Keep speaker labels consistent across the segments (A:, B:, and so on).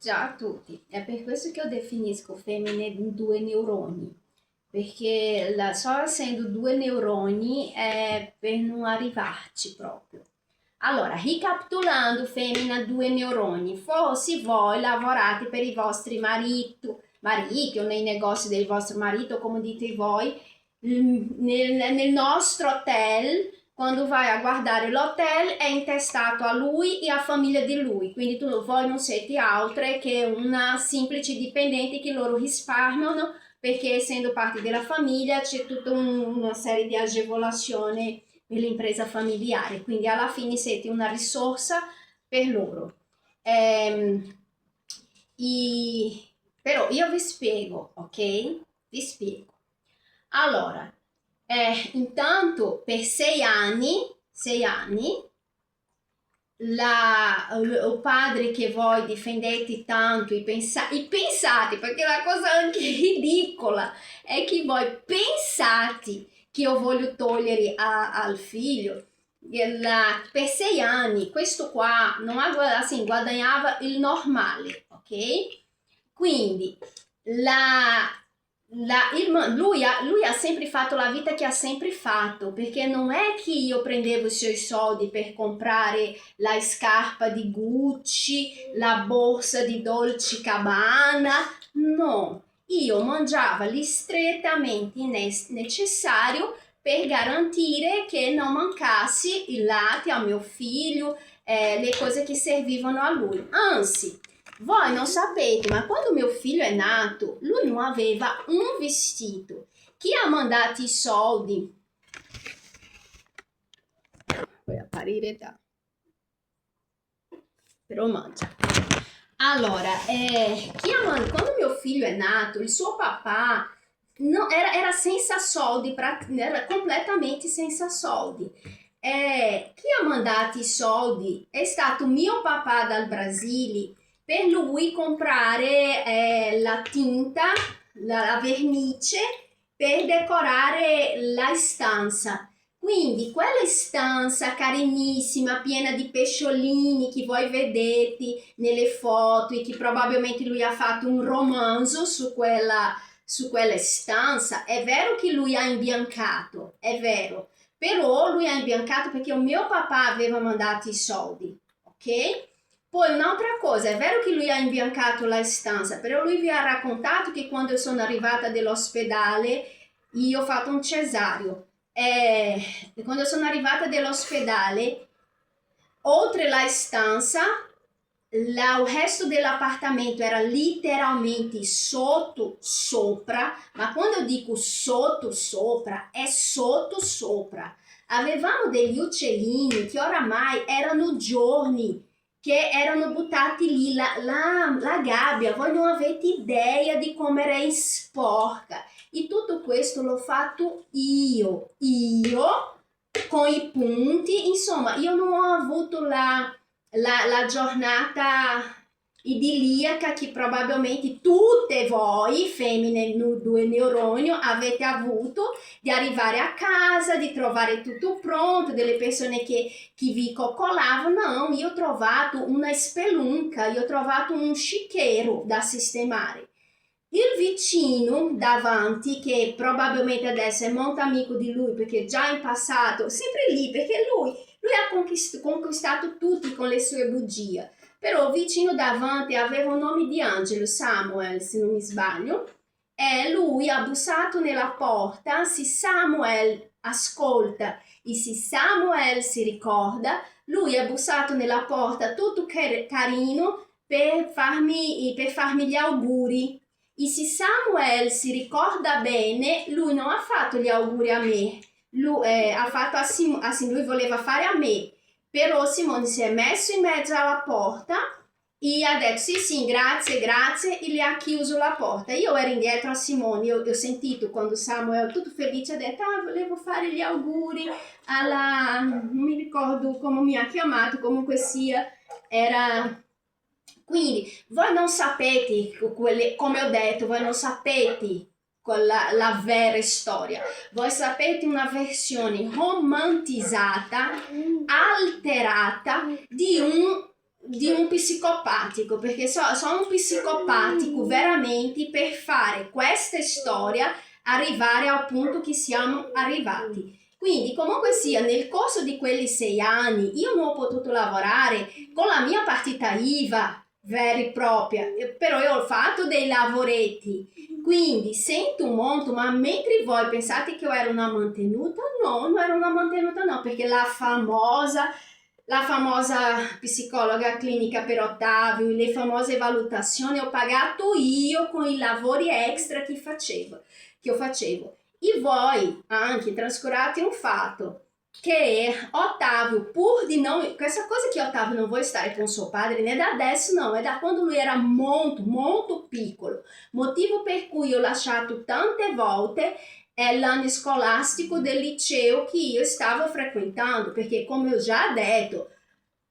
A: Ciao a tutti, è per questo che io definisco femmine in due neuroni, perché solo essendo due neuroni è per non arrivarci proprio. Allora, ricapitolando, femmina, due neuroni, forse voi lavorate per i vostri mariti o nei negozi del vostro marito, come dite voi, nel nostro hotel, quando vai a guardare l'hotel è intestato a lui e a famiglia di lui, quindi voi non siete altre che una semplice dipendente che loro risparmiano perché essendo parte della famiglia c'è tutta una serie di agevolazioni per l'impresa familiare, quindi alla fine siete una risorsa per loro. Ehm, i- Però io vi spiego, ok? Vi spiego. Allora, intanto per 6 anni, il padre che voi difendete tanto, i pensate, perché la cosa anche ridicola è che voi pensate che io voglio togliere al figlio. Per 6 anni questo qua non ha, assim, guadagnava il normale, ok? Quindi la, lui ha sempre fatto la vita che ha sempre fatto, perché non è che io prendevo i suoi soldi per comprare la scarpa di Gucci, la borsa di Dolce Gabbana, no, io mangiavo gli strettamente necessario per garantire che non mancasse il latte a mio figlio, le cose che servivano a lui. Anzi, voi non sapete, ma quando mio figlio è nato, lui non aveva un vestito. Chi ha mandato i soldi? Vuoi apparire da... Però mangia. Allora, quando mio figlio è nato, il suo papà era senza soldi, era completamente senza soldi. Chi ha mandato i soldi è stato mio papà dal Brasile per lui comprare la tinta, la vernice per decorare la stanza. Quindi quella stanza carinissima, piena di pesciolini che voi vedete nelle foto e che probabilmente lui ha fatto un romanzo su quella stanza, è vero che lui ha imbiancato, è vero, però lui ha imbiancato perché il mio papà aveva mandato i soldi, ok? Poi un'altra cosa, è vero che lui ha imbiancato la stanza, però lui vi ha raccontato che quando sono arrivata dall'ospedale io ho fatto un cesareo. Quando sono arrivata dall'ospedale, oltre la stanza, il resto dell'appartamento era letteralmente sotto sopra, ma quando dico sotto sopra, è sotto sopra. Avevamo degli uccellini che oramai erano giorni che erano buttati lì, la gabbia, voi non avete idea di come era sporca. E tutto questo l'ho fatto io con i punti, insomma, io non ho avuto la giornata idilliaca che probabilmente tutte voi, femmine due neuroni, avete avuto di arrivare a casa, di trovare tutto pronto, delle persone che vi coccolavano. No, io ho trovato una spelunca, io ho trovato un scicchiero da sistemare. Il vicino davanti, che probabilmente adesso è molto amico di lui perché già in passato, sempre lì, perché lui ha conquistato tutti con le sue bugie, però il vicino davanti aveva un nome di angelo, Samuel se non mi sbaglio, e lui ha bussato nella porta. Se Samuel ascolta e se Samuel si ricorda, lui ha bussato nella porta tutto carino per farmi gli auguri. E se Samuel si ricorda bene, lui non ha fatto gli auguri a me, ha fatto assim, lui voleva fare a me, però Simone si è messo in mezzo alla porta e ha detto sì, grazie, grazie, e gli ha chiuso la porta. Io ero indietro a Simone, io ho sentito quando Samuel, tutto felice, ha detto volevo fare gli auguri alla, non mi ricordo come mi ha chiamato, comunque sia, era... Quindi voi non sapete, come ho detto, voi non sapete la vera storia, voi sapete una versione romantizzata, alterata di un psicopatico, perché sono un psicopatico veramente per fare questa storia arrivare al punto che siamo arrivati. Quindi, comunque sia, nel corso di quelli 6 anni io non ho potuto lavorare con la mia partita IVA vera e propria, però io ho fatto dei lavoretti. Quindi sento molto, ma mentre voi pensate che io ero una mantenuta, no, non ero una mantenuta no, perché la famosa psicologa clinica per Ottavio, le famose valutazioni ho pagato io con i lavori extra che io facevo. E voi anche trascurate un fatto che Ottavio, pur di não... Questa cosa che Ottavio non vuole stare con suo padre non è da adesso, não, è da quando lui era molto, molto piccolo. Motivo per cui ho lasciato tante volte l'anno scolastico del liceo che io stavo frequentando, perché come eu già detto,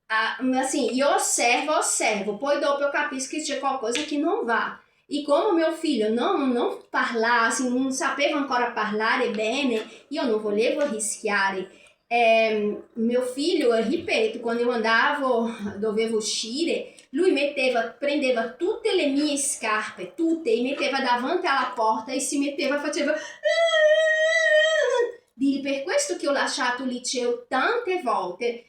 A: assim, io osservo, poi dopo eu capisco che c'è qualcosa che non va. E como meu filho não parlava, assim, não sapeva ancora parlare bene, io non volevo rischiare. Meu filho, eu ripeto, quando eu andava, dovevo uscire, lui prendeva tutte le mie scarpe, tutte, e metteva davanti alla porta e si metteva, faceva... Per questo che ho lasciato il liceo tante volte.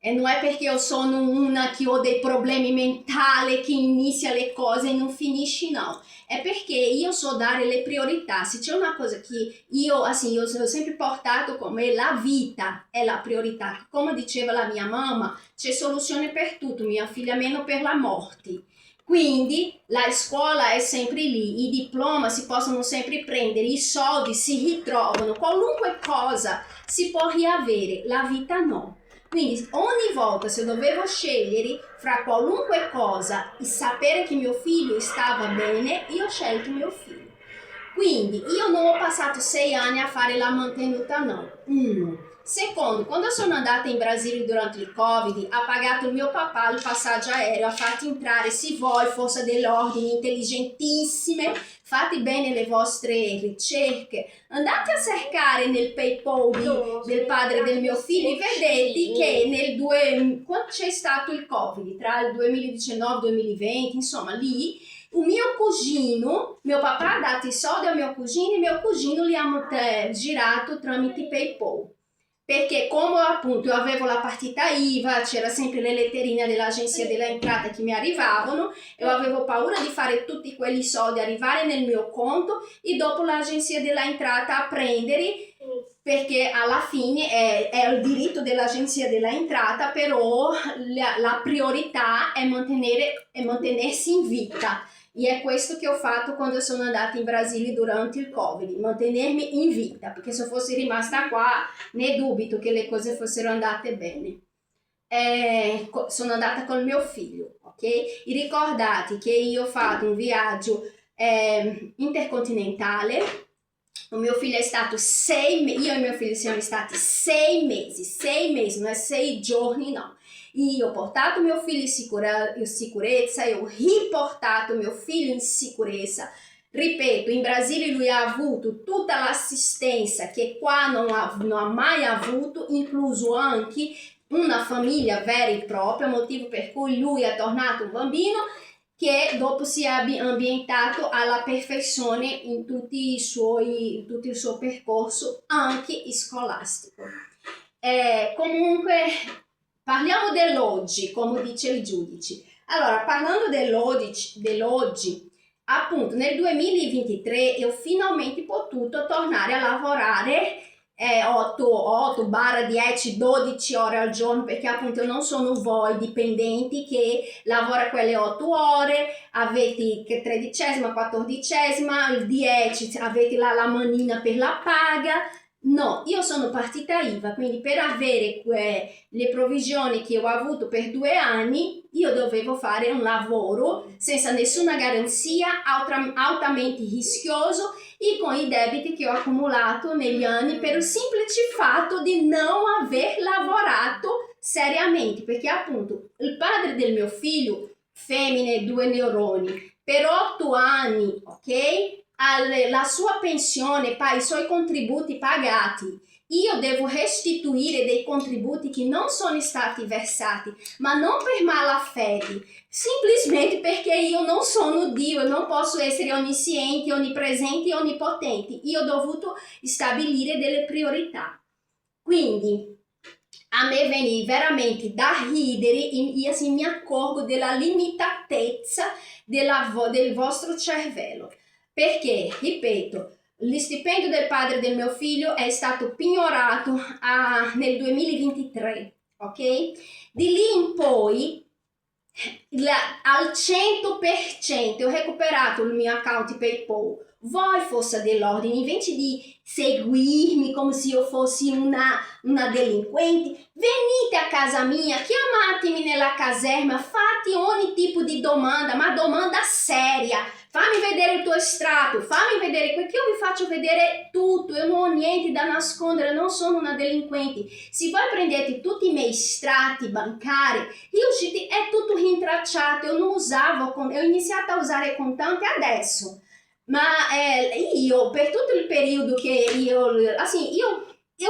A: E non è perché io sono una che ho dei problemi mentali, che inizia le cose e non finisce, no. È perché io so dare le priorità. Se c'è una cosa che io ho sempre portato come la vita è la priorità. Come diceva la mia mamma, c'è soluzione per tutto, mia figlia, meno per la morte. Quindi la scuola è sempre lì, i diplomi si possono sempre prendere, i soldi si ritrovano, qualunque cosa si può riavere, la vita no. Quindi ogni volta se dovevo scegliere fra qualunque cosa e sapere che mio figlio stava bene, io ho scelto mio figlio. Quindi io non ho passato 6 anni a fare la mantenuta, no. Secondo, quando sono andata in Brasile durante il Covid, ha pagato il mio papà il passaggio aereo, ha fatto entrare, se vuoi, forze dell'ordine intelligentissime, fate bene le vostre ricerche, andate a cercare nel PayPal del padre del mio figlio e vedete che quando c'è stato il Covid, tra il 2019 e il 2020, insomma lì, o mio cugino, mio papà ha dato i soldi al mio cugino e mio cugino li ha girato tramite PayPal. Perché come appunto io avevo la partita IVA, c'era sempre le letterine dell'agenzia delle entrate che mi arrivavano, io avevo paura di fare tutti quelli soldi arrivare nel mio conto e dopo l'agenzia della entrata a prendere, perché alla fine è il diritto dell'agenzia della entrata, però la priorità è mantenersi in vita. E è questo che ho fatto quando sono andata in Brasile durante il Covid, mantenermi in vita, perché se fossi rimasta qua ne dubito che le cose fossero andate bene. Sono andata con mio figlio, ok? E ricordate che io ho fatto un viaggio intercontinentale, o mio figlio è stato 6 mesi, io e mio figlio siamo stati 6 mesi, non è 6 giorni, no. E ho portato mio figlio in sicurezza, e ho riportato mio figlio in sicurezza. Ripeto, in Brasile lui ha avuto tutta l'assistenza che qua non ha mai avuto, incluso anche una famiglia vera e propria, motivo per cui lui è tornato un bambino che dopo si è ambientato alla perfezione in tutto il suo percorso anche scolastico. Comunque parliamo dell'oggi, come dice il giudice. Allora, parlando dell'oggi, appunto nel 2023 io finalmente potuto tornare a lavorare 8/10, 12 ore al giorno, perché appunto non sono voi dipendenti che lavora quelle 8 ore, avete che 13esima, 14esima, il 10 avete la manina per la paga. No, io sono partita IVA, quindi per avere le provvigioni che ho avuto per 2 anni, io dovevo fare un lavoro senza nessuna garanzia, altamente rischioso e con i debiti che ho accumulato negli anni per il semplice fatto di non aver lavorato seriamente, perché appunto il padre del mio figlio, femmine, 2 neuroni, per 8 anni, ok? La sua pensione, i suoi contributi pagati io devo restituire dei contributi che non sono stati versati, ma non per malafede, simplesmente perché io non sono Dio, eu non posso essere onnisciente, onnipresente e onnipotente. Io ho dovuto stabilire delle priorità. Quindi a me viene veramente da ridere e assim mi accorgo della limitatezza del vostro cervello. Perché, ripeto, lo stipendio del padre del mio figlio è stato pignorato nel 2023, ok? Di lì in poi, al 100% ho recuperato il mio account PayPal. Voi, força dell'ordine, invece di seguirmi come se io fossi una delinquente, venite a casa mia, chiamatemi nella caserma, fate ogni tipo di domanda, ma domanda seria. Fammi vedere il tuo estratto, fammi vedere, perché io vi faccio vedere tutto, io non ho niente da nascondere, non sono una delinquente. Se voi prendete tutti i miei estratti bancari, è tutto rintracciato, eu non usavo, eu ho iniziato a usare contanti adesso. Ma io, per tutto il periodo che io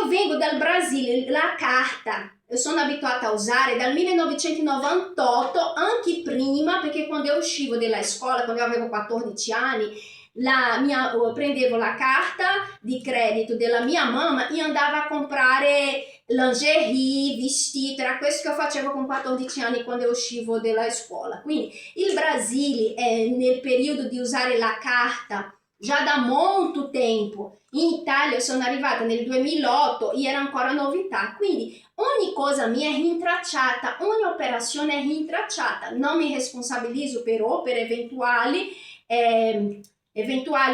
A: vengo dal Brasile, la carta, eu sono abituata a usare dal 1998, anche prima, perché quando eu uscivo dalla scuola, quando eu avevo 14 anni, eu prendevo la carta di credito della mia mamma e andavo a comprare lingerie, vestito, era questo che eu facevo con 14 anni quando eu uscivo dalla scuola. Quindi il Brasile nel periodo di usare la carta già da molto tempo. In Italia sono arrivata nel 2008 e era ancora novità, quindi ogni cosa mia è rintracciata, ogni operazione è rintracciata. Non mi responsabilizzo però per eventuale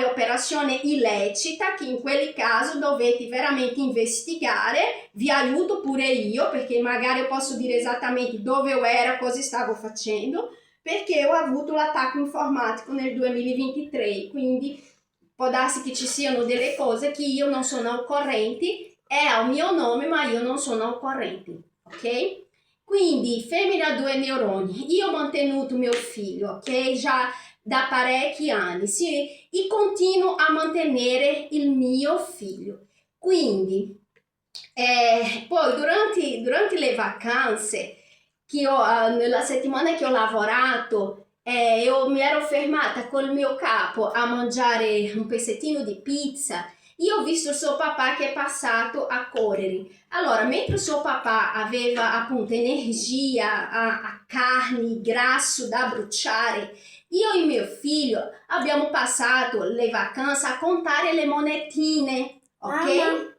A: operazione illecita, che in quel caso dovete veramente investigare. Vi aiuto pure io, perché magari posso dire esattamente dove eu era, cosa stavo facendo, perché ho avuto l'attacco informatico nel 2023, quindi può darsi che ci siano delle cose che io non sono al corrente, è al mio nome ma io non sono al corrente, ok? Quindi femmina 2 neuroni, io ho mantenuto mio figlio, ok? Già da parecchi anni, sì, e continuo a mantenere il mio figlio. Quindi, poi durante le vacanze, nella settimana che ho lavorato, eu mi ero fermata col mio capo a mangiare un pezzettino di pizza e ho visto il suo papà che è passato a correre. Allora, mentre il suo papà aveva appunto energia, a carne, grasso da bruciare, io e mio figlio abbiamo passato le vacanze a contare le monetine, ok?
B: Mamma,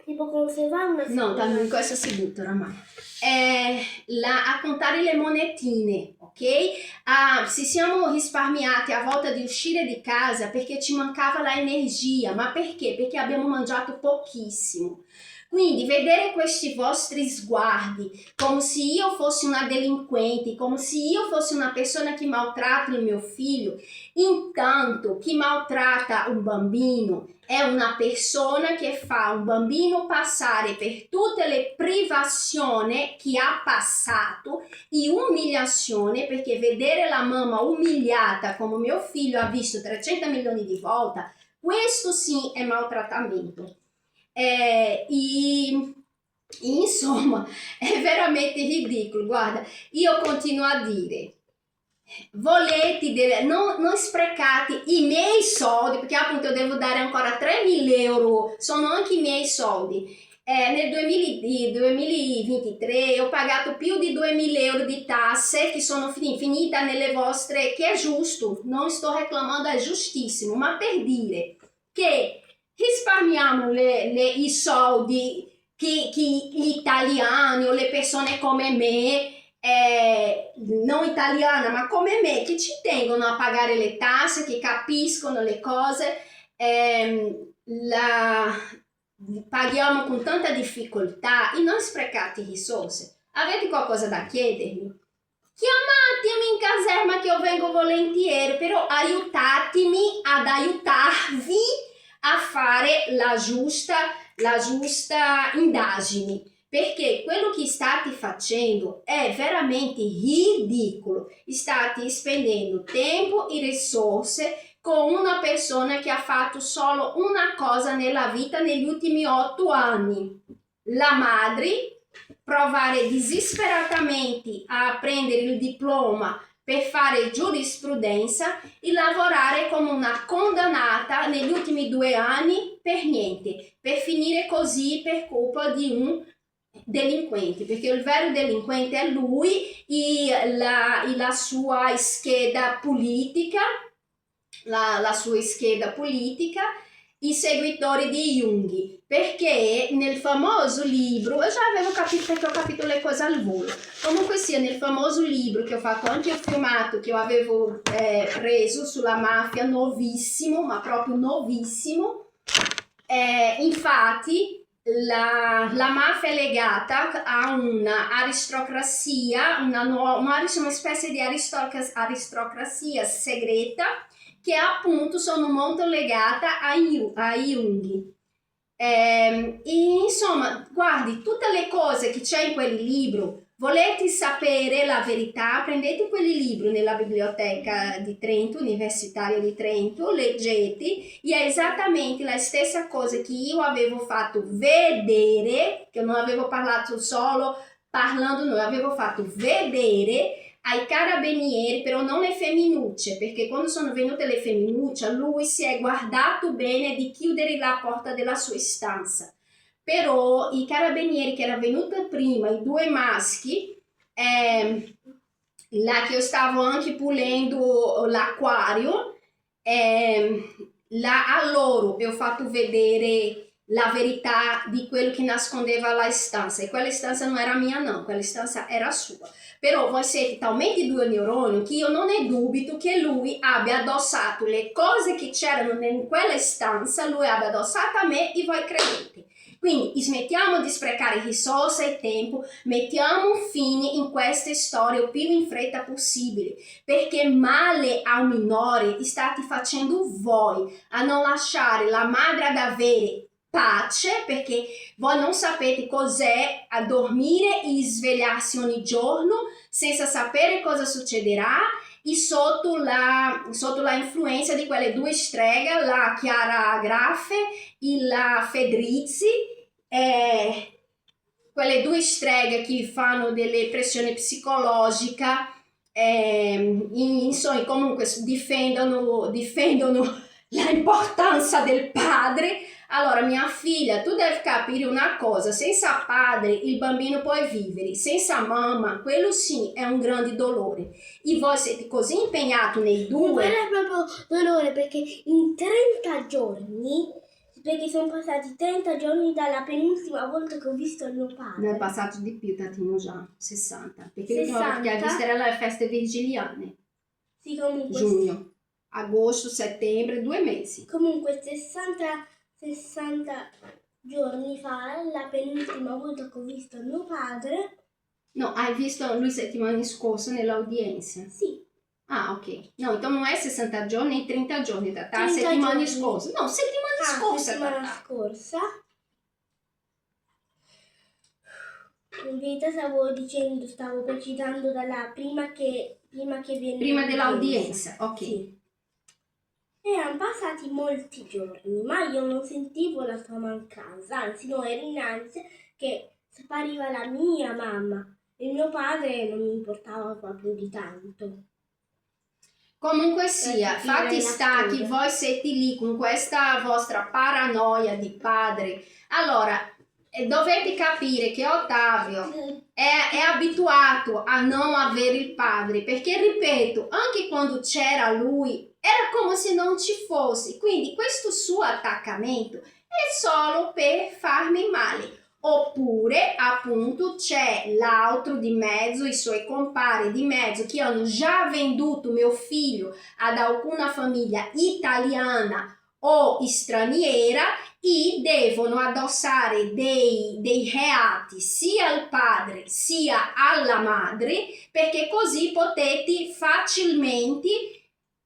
B: tipo come se vanno?
A: No, in questa si butta oramai. A contare le monetine, ok? Ci siamo risparmiati a volta di uscire di casa perché ci mancava la energia. Ma perché? Perché abbiamo mangiato pochissimo. Quindi vedere questi vostri sguardi come se io fossi una delinquente, come se io fossi una persona che maltratta il mio figlio, intanto chi maltratta un bambino è una persona che fa un bambino passare per tutte le privazioni che ha passato e umiliazione, perché vedere la mamma umiliata come mio figlio ha visto 300 milioni di volte, questo sì è maltrattamento. Insomma, è veramente ridicolo. Guarda, io continuo a dire, non sprecate i miei soldi, perché appunto io devo dare ancora 3.000 euro, sono anche i miei soldi. Nel 2023 ho pagato più di 2.000 euro di tasse che sono finite nelle vostre, che è giusto, non sto reclamando, è giustissimo, ma per dire che risparmiamo i soldi che gli italiani o le persone come me, non italiana ma come me, che ci tengono a pagare le tasse, che capiscono le cose, paghiamo con tanta difficoltà e non sprecate risorse. Avete qualcosa da chiedermi? Chiamatemi in caserma che io vengo volentieri, però aiutatemi ad aiutarvi a fare la giusta indagine, perché quello che state facendo è veramente ridicolo. State spendendo tempo e risorse con una persona che ha fatto solo una cosa nella vita negli ultimi 8 anni. La madre provare disperatamente a prendere il diploma per fare giurisprudenza e lavorare come una condannata negli ultimi 2 anni per niente, per finire così per colpa di un delinquente, perché il vero delinquente è lui e la sua scheda politica, la sua scheda politica, i seguitori di Jung, perché nel famoso libro, io già avevo capito perché ho capito le cose al volo, comunque sia nel famoso libro che ho fatto anche il filmato che io avevo preso sulla mafia, nuovissimo, ma proprio nuovissimo, infatti la mafia è legata a un'aristocrazia, una specie di aristocrazia segreta che appunto sono molto legata a Jung. E, insomma, guardi, tutte le cose che c'è in quel libro, volete sapere la verità, prendete quel libro nella biblioteca di Trento, universitaria di Trento, leggete, e è esattamente la stessa cosa che io avevo fatto vedere, che non avevo parlato solo parlando, non avevo fatto vedere ai carabinieri, però non le femminucce, perché quando sono venute le femminucce lui si è guardato bene di chiudere la porta della sua stanza, però i carabinieri che erano venuti prima, i 2 maschi, là che io stavo anche pulendo l'acquario, là a loro ho fatto vedere la verità di quello che nascondeva la stanza, e quella stanza non era mia, no, quella stanza era sua. Però voi siete talmente 2 neuroni che io non ne dubito che lui abbia addossato le cose che c'erano in quella stanza, lui abbia addossato a me e voi credete. Quindi smettiamo di sprecare risorse e tempo, mettiamo fine in queste storie il più in fretta possibile, perché male a un minore state facendo voi a non lasciare la madre ad avere pace, perché voi non sapete cos'è a dormire e svegliarsi ogni giorno senza sapere cosa succederà, e sotto la influenza di quelle 2 streghe, la Chiara Graffe e la Fedrizzi, quelle 2 streghe che fanno delle pressioni psicologiche, insomma, comunque difendono l'importanza del padre. Allora, mia figlia, tu devi capire una cosa: senza padre il bambino può vivere, senza mamma quello sì è un grande dolore, e voi siete così impegnati nei 2.
B: Non è proprio dolore, perché in 30 giorni, perché sono passati 30 giorni dalla penultima volta che ho visto il mio
A: Ne è
B: padre.
A: passato di più, Tatino, già 60, perché
B: 60?
A: l'ultima volta che hai visto era le feste vigiliane,
B: Sì, comunque.
A: giugno, agosto, settembre, 2 mesi.
B: Comunque 60 giorni fa, la penultima volta che ho visto mio padre.
A: No, hai visto lui settimane scorse nell'udienza?
B: Sì.
A: Ah, ok. No, então non è 60 giorni, 30 giorni, Tata.
B: 30
A: settimane
B: giorni.
A: scorse. No, settimane scorse,
B: settimana
A: Tata.
B: scorsa. In verità stavo precisando prima che viene
A: Prima dell'udienza, ok.
B: Sì. Erano passati molti giorni, ma io non sentivo la sua mancanza, anzi no, ero in ansia che spariva la mia mamma e mio padre non mi importava proprio di tanto.
A: Comunque sia,
B: capire
A: fatti
B: la
A: sta che
B: storia.
A: voi siete lì con questa vostra paranoia di padre. Allora, dovete capire che Ottavio è abituato a non avere il padre, perché ripeto, anche quando c'era lui era come se non ci fosse, quindi questo suo attaccamento è solo per farmi male. Oppure appunto c'è l'altro di mezzo, i suoi compari di mezzo che hanno già venduto mio figlio ad alcuna famiglia italiana o straniera e devono addossare dei reati sia al padre sia alla madre, perché così potete facilmente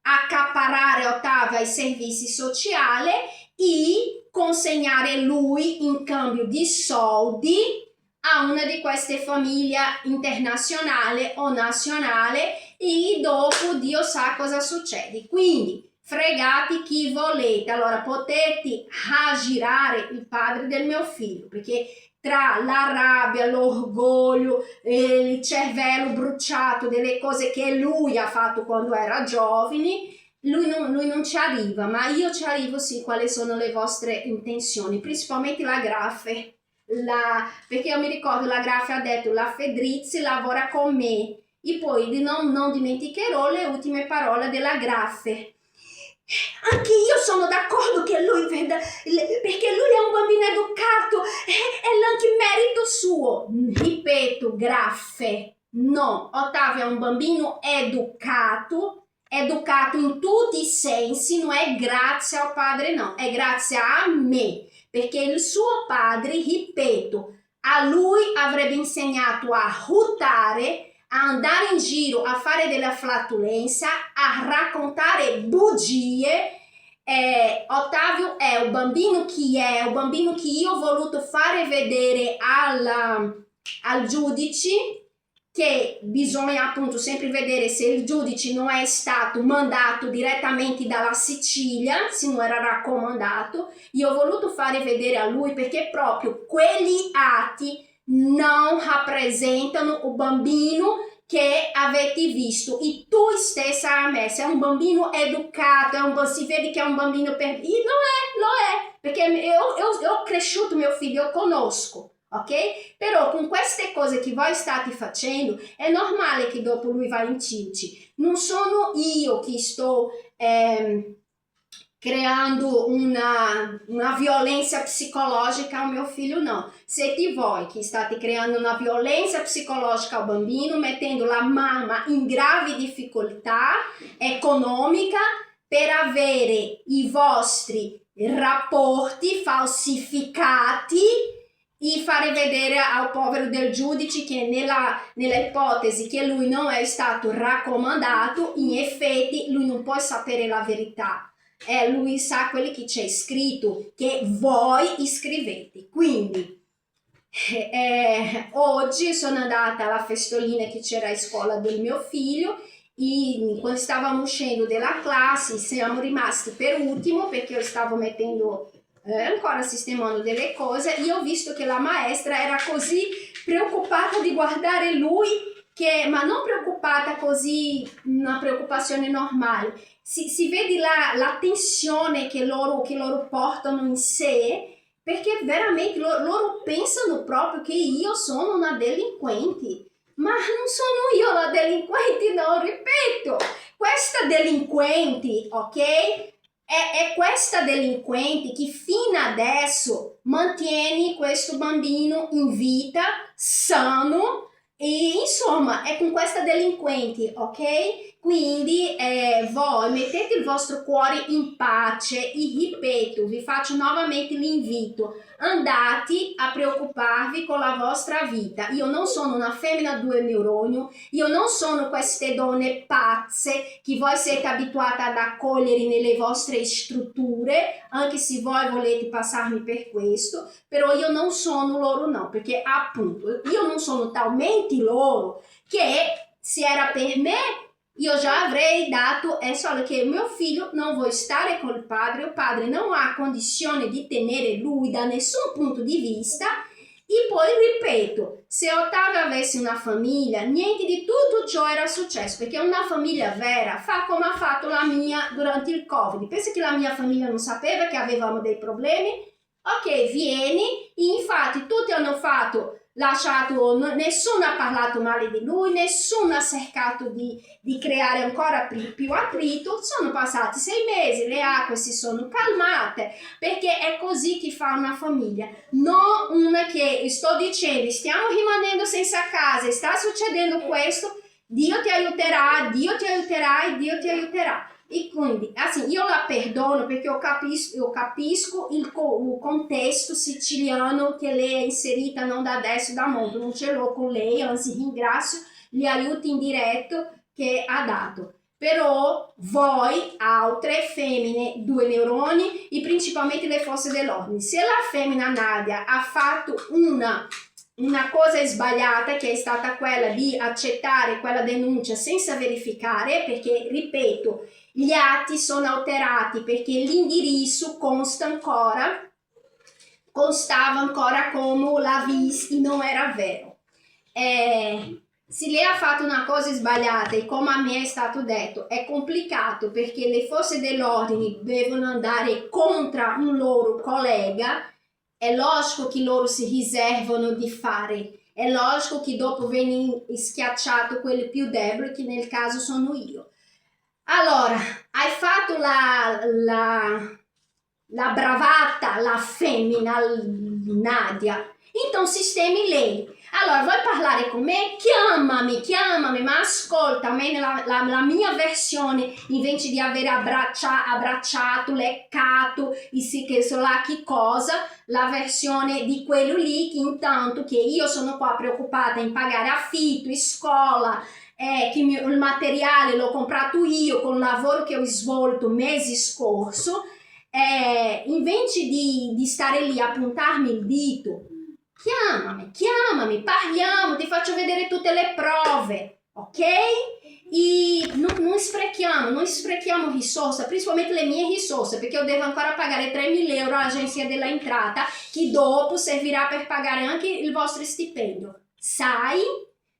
A: accaparrare Ottavio ai servizi sociali e consegnare lui in cambio di soldi a una di queste famiglie internazionali o nazionali, e dopo Dio sa cosa succede. Quindi fregate chi volete. Allora potete raggirare il padre del mio figlio, perché tra la rabbia, l'orgoglio, il cervello bruciato delle cose che lui ha fatto quando era giovane, lui non ci arriva, ma io ci arrivo sì quali sono le vostre intenzioni, principalmente la Graffe, perché io mi ricordo la Graffe ha detto la Fedrizzi lavora con me, e poi non dimenticherò le ultime parole della Graffe. Anche io sono d'accordo che lui veda, perché lui è un bambino educato, è anche merito suo. Ripeto, Graffe, no, Ottavio è un bambino educato in tutti i sensi, non è grazie al padre, no, è grazie a me, perché il suo padre, ripeto, a lui avrebbe insegnato a ruttare, a andare in giro a fare della flatulenza, a raccontare bugie. Ottavio è un bambino un bambino che io ho voluto fare vedere al giudice, che bisogna appunto sempre vedere se il giudice non è stato mandato direttamente dalla Sicilia, se non era raccomandato. Io ho voluto fare vedere a lui perché proprio quegli atti non rappresentano o bambino che avete visto, e tu stessa hai ammesso, è un bambino educato, si vede che è un bambino per... E lo è, perché io ho cresciuto mio figlio, io conosco, ok? Però con queste cose che voi state facendo è normale che dopo lui va in cinci. Non sono io che sto creando una violenza psicologica ao mio figlio, não. Siete voi che state creando una violenza psicologica al bambino, mettendo la mamma in gravi difficoltà economica per avere i vostri rapporti falsificati e fare vedere al povero del giudice che nella ipotesi che lui non è stato raccomandato, in effetti lui non può sapere la verità. Lui sa quelli che c'è scritto, che voi scrivete. Quindi oggi sono andata alla festolina che c'era in scuola del mio figlio e quando stavamo uscendo dalla classe siamo rimasti per ultimo perché io stavo mettendo ancora sistemando delle cose. Io ho visto che la maestra era così preoccupata di guardare lui, ma non preoccupata così, una preoccupazione normale. Si vede la tensione che loro portano in sé, perché veramente loro pensano proprio che io sono una delinquente, ma non sono io la delinquente, no, ripeto, questa delinquente, ok? È questa delinquente che fino adesso mantiene questo bambino in vita, sano, e insomma è con questa delinquente, ok? Quindi voi mettete il vostro cuore in pace e ripeto, vi faccio nuovamente l'invito, andate a preoccuparvi con la vostra vita. Io non sono una femmina 2 neuroni, io non sono queste donne pazze che voi siete abituate ad accogliere nelle vostre strutture, anche se voi volete passarmi per questo, però io non sono loro, no, perché appunto io non sono talmente loro che se era per me io già avrei dato, è solo che mio figlio non vuole stare col padre, il padre non ha condizione di tenere lui da nessun punto di vista. E poi ripeto, se Ottavio avesse una famiglia, niente di tutto ciò era successo, perché una famiglia vera fa come ha fatto la mia durante il Covid. Pensa che la mia famiglia non sapeva che avevamo dei problemi? Ok, vieni, infatti tutti hanno lasciato, nessuno ha parlato male di lui, nessuno ha cercato di creare ancora più attrito. Sono passati 6 mesi, le acque si sono calmate, perché è così che fa una famiglia, non una che sto dicendo stiamo rimanendo senza casa, sta succedendo questo, Dio ti aiuterà, Dio ti aiuterà e Dio ti aiuterà. E quindi, assim, io la perdono perché io capisco il contesto siciliano che lei è inserita non da adesso, da molto, non ce l'ho con lei, anzi ringrazio gli aiuti in diretto che ha dato. Però voi, altre femmine, 2 neuroni e principalmente le forze dell'ordine, se la femmina Nadia ha fatto una una cosa sbagliata che è stata quella di accettare quella denuncia senza verificare, perché, ripeto, gli atti sono alterati perché l'indirizzo constava ancora come la vis e non era vero. Se lei ha fatto una cosa sbagliata e come a me è stato detto è complicato perché le forze dell'ordine devono andare contro un loro collega, è logico che loro si riservano di fare, è logico che dopo viene schiacciato quelli più deboli, che nel caso sono io. Allora, hai fatto la bravata, la femmina, Nadia, então sistemi lei. Allora, vuoi parlare con me? Chiamami, ma ascolta, a me la mia versione, invece di aver abbracciato, leccato, e sì che so là che cosa, la versione di quello lì che intanto che io sono qua preoccupata in pagare affitto, in scuola, che il materiale l'ho comprato io con il lavoro che ho svolto mesi scorso, invece di stare lì a puntarmi il dito, chiamami, parliamo, ti faccio vedere tutte le prove, ok? E non sprechiamo risorse, principalmente le mie risorse, perché io devo ancora pagare 3.000 euro all'agenzia dell'entrata, che dopo servirà per pagare anche il vostro stipendio. Sai?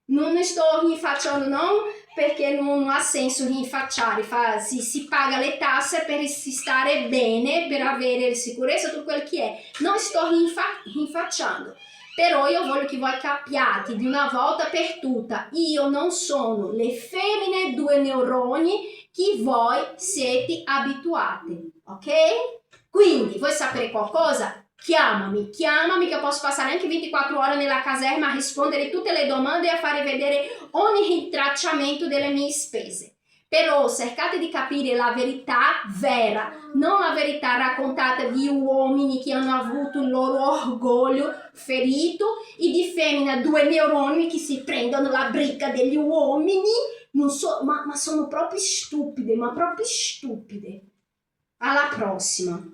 A: Non sto rinfacciando, non, perché non ha senso rinfacciare, si paga le tasse per si stare bene, per avere sicurezza, tutto quel che è. Non sto rinfacciando, però io voglio che voi capiate di una volta per tutta, io non sono le femmine due neuroni che voi siete abituati, ok? Quindi, vuoi sapere qualcosa? Chiamami che posso passare anche 24 ore nella caserma a rispondere tutte le domande e a fare vedere ogni rintracciamento delle mie spese. Però cercate di capire la verità vera, non la verità raccontata di uomini che hanno avuto il loro orgoglio ferito e di femmine due neuroni che si prendono la bricca degli uomini. Non so, ma sono proprio stupide, ma proprio stupide. Alla prossima!